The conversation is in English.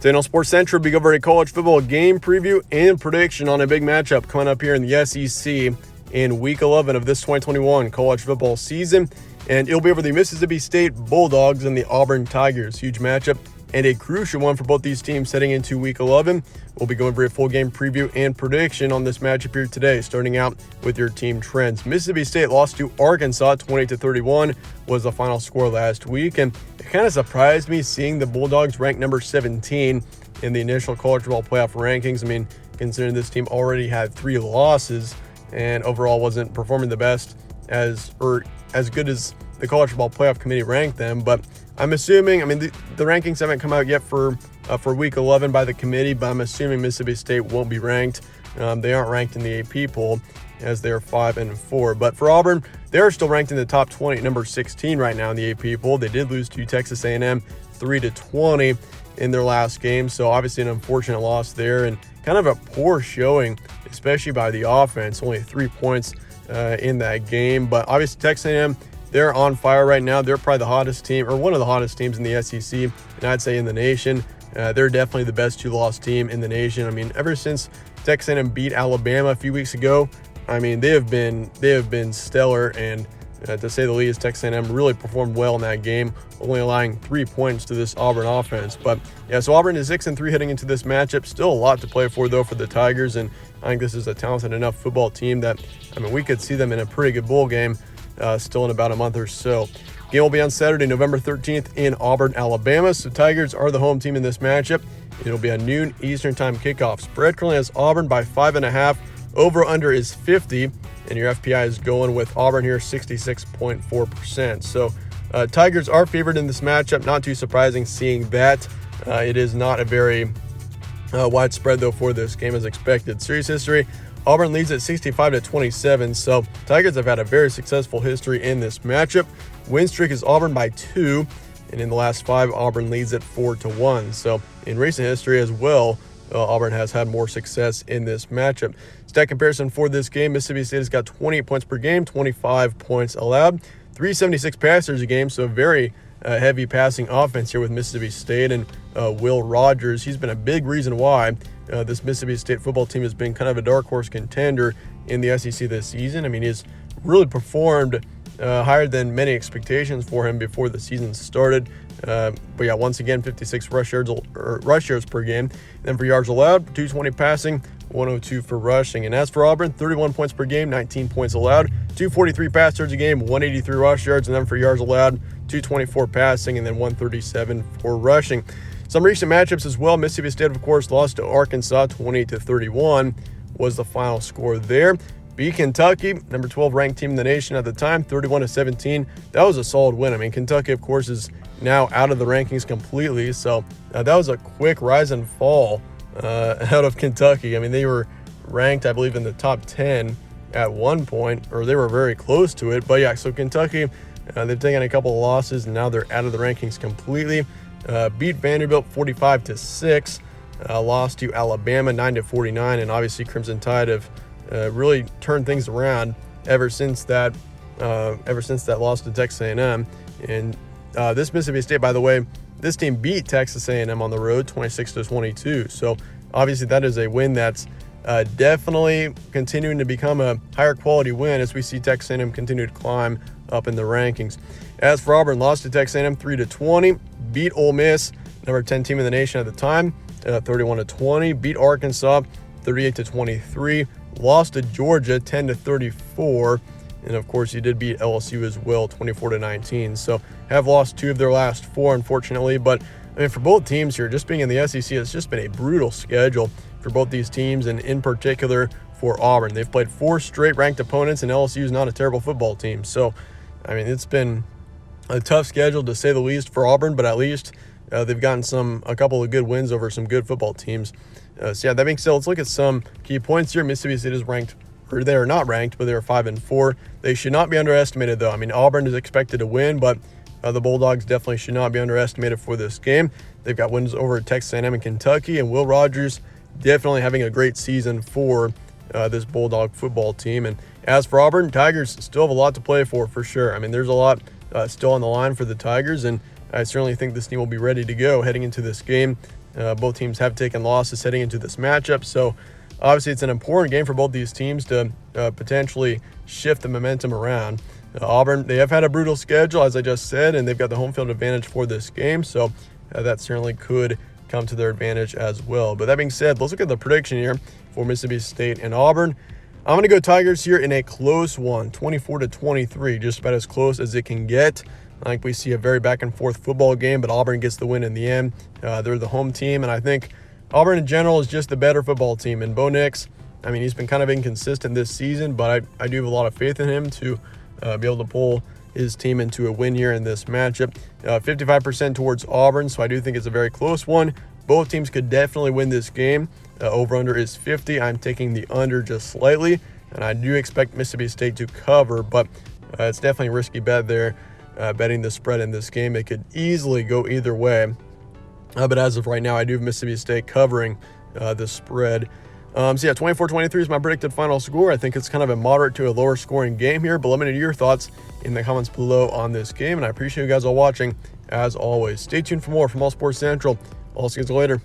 Today on Sports Central, we go over a college football game preview and prediction on a big matchup coming up here in the SEC in Week 11 of this 2021 college football season. And it'll be over the Mississippi State Bulldogs and the Auburn Tigers. Huge matchup and a crucial one for both these teams heading into Week 11. We'll be going over a full game preview and prediction on this matchup here today, starting out with your team trends. Mississippi State lost to Arkansas 28-31 was the final score last week, and it kind of surprised me seeing the Bulldogs ranked number 17 in the initial college football playoff rankings. I mean, considering this team already had 3 losses and overall wasn't performing the best as good as the college football playoff committee ranked them. But I'm assuming, the rankings haven't come out yet for Week 11 by the committee, but I'm assuming Mississippi State won't be ranked. They aren't ranked in the AP poll as they're 5-4. But for Auburn, they're still ranked in the top 20, number 16 right now in the AP poll. They did lose to Texas A&M 3-20 in their last game, so obviously an unfortunate loss there and kind of a poor showing, especially by the offense. Only 3 points in that game, but obviously Texas A&M, they're on fire right now. They're probably the hottest team, or one of the hottest teams in the SEC, and I'd say in the nation. They're definitely the best 2-loss team in the nation. Ever since Texas A&M beat Alabama a few weeks ago, they have been stellar, and to say the least, Texas A&M really performed well in that game, only allowing 3 points to this Auburn offense. But yeah, so Auburn is 6-3 heading into this matchup. Still a lot to play for though for the Tigers, and I think this is a talented enough football team that we could see them in a pretty good bowl game still in about a month or so. Game will be on Saturday, November 13th in Auburn, Alabama. So Tigers are the home team in this matchup. It'll be a noon Eastern time kickoff. Spread currently has Auburn by 5.5. Over/under is 50, and your FPI is going with Auburn here 66.4%. So Tigers are favored in this matchup. Not too surprising seeing that. It is not a very widespread though for this game as expected. Series history, Auburn leads at 65-27, so Tigers have had a very successful history in this matchup. Win streak is Auburn by 2, and in the last 5, Auburn leads at 4-1. So in recent history as well, Auburn has had more success in this matchup. Stat comparison for this game, Mississippi State has got 28 points per game, 25 points allowed, 376 passers a game, so very heavy passing offense here with Mississippi State and Will Rogers. He's been a big reason why this Mississippi State football team has been kind of a dark horse contender in the SEC this season. He's really performed higher than many expectations for him before the season started. But yeah, once again, 56 rush yards per game. And then for yards allowed, 220 passing, 102 for rushing. And as for Auburn, 31 points per game, 19 points allowed, 243 pass yards a game, 183 rush yards. And then for yards allowed, 224 passing, and then 137 for rushing. Some recent matchups as well. Mississippi State, of course, lost to Arkansas 28-31 was the final score there. Beat Kentucky, number 12 ranked team in the nation at the time, 31-17. That was a solid win. Kentucky, of course, is now out of the rankings completely. So that was a quick rise and fall out of Kentucky. They were ranked, I believe, in the top 10 at one point, or they were very close to it. But yeah, so Kentucky, they've taken a couple of losses, and now they're out of the rankings completely. Beat Vanderbilt 45-6, lost to Alabama 9-49, and obviously Crimson Tide have really turned things around ever since that loss to Texas A&M. And this Mississippi State, by the way, this team beat Texas A&M on the road 26-22. So obviously that is a win that's definitely continuing to become a higher quality win as we see Texas A&M continue to climb up in the rankings. As for Auburn, lost to Texas A&M 3-20, beat Ole Miss, number 10 team in the nation at the time, 31-20, beat Arkansas 38-23, lost to Georgia 10-34, and of course you did beat LSU as well 24-19. So have lost 2 of their last 4, unfortunately. But for both teams here, just being in the SEC, it's just been a brutal schedule for both these teams, and in particular for Auburn. They've played 4 straight ranked opponents, and LSU is not a terrible football team. So it's been a tough schedule to say the least for Auburn, but at least they've gotten a couple of good wins over some good football teams. So yeah, that being said, let's look at some key points here. Mississippi State is ranked, or they are not ranked, but they are 5-4. They should not be underestimated though. Auburn is expected to win, but the Bulldogs definitely should not be underestimated for this game. They've got wins over Texas A&M and Kentucky, and Will Rogers definitely having a great season for this Bulldog football team. And as for Auburn, Tigers still have a lot to play for sure. There's a lot still on the line for the Tigers, and I certainly think this team will be ready to go heading into this game Both teams have taken losses heading into this matchup, so obviously it's an important game for both these teams to potentially shift the momentum around. Auburn, they have had a brutal schedule, as I just said, and they've got the home field advantage for this game, so that certainly could come to their advantage as well. But that being said, let's look at the prediction here for Mississippi State and Auburn. I'm going to go Tigers here in a close one, 24-23, just about as close as it can get. I think we see a very back-and-forth football game, but Auburn gets the win in the end. They're the home team, and I think Auburn in general is just the better football team. And Bo Nix, I mean, he's been kind of inconsistent this season, but I do have a lot of faith in him to be able to pull his team into a win here in this matchup. 55% towards Auburn, so I do think it's a very close one. Both teams could definitely win this game. Over-under is 50. I'm taking the under just slightly, and I do expect Mississippi State to cover, but it's definitely a risky bet there, betting the spread in this game. It could easily go either way, but as of right now, I do have Mississippi State covering the spread. So yeah, 24-23 is my predicted final score. I think it's kind of a moderate to a lower scoring game here, but let me know your thoughts in the comments below on this game, and I appreciate you guys all watching as always. Stay tuned for more from All Sports Central. I'll see you guys later.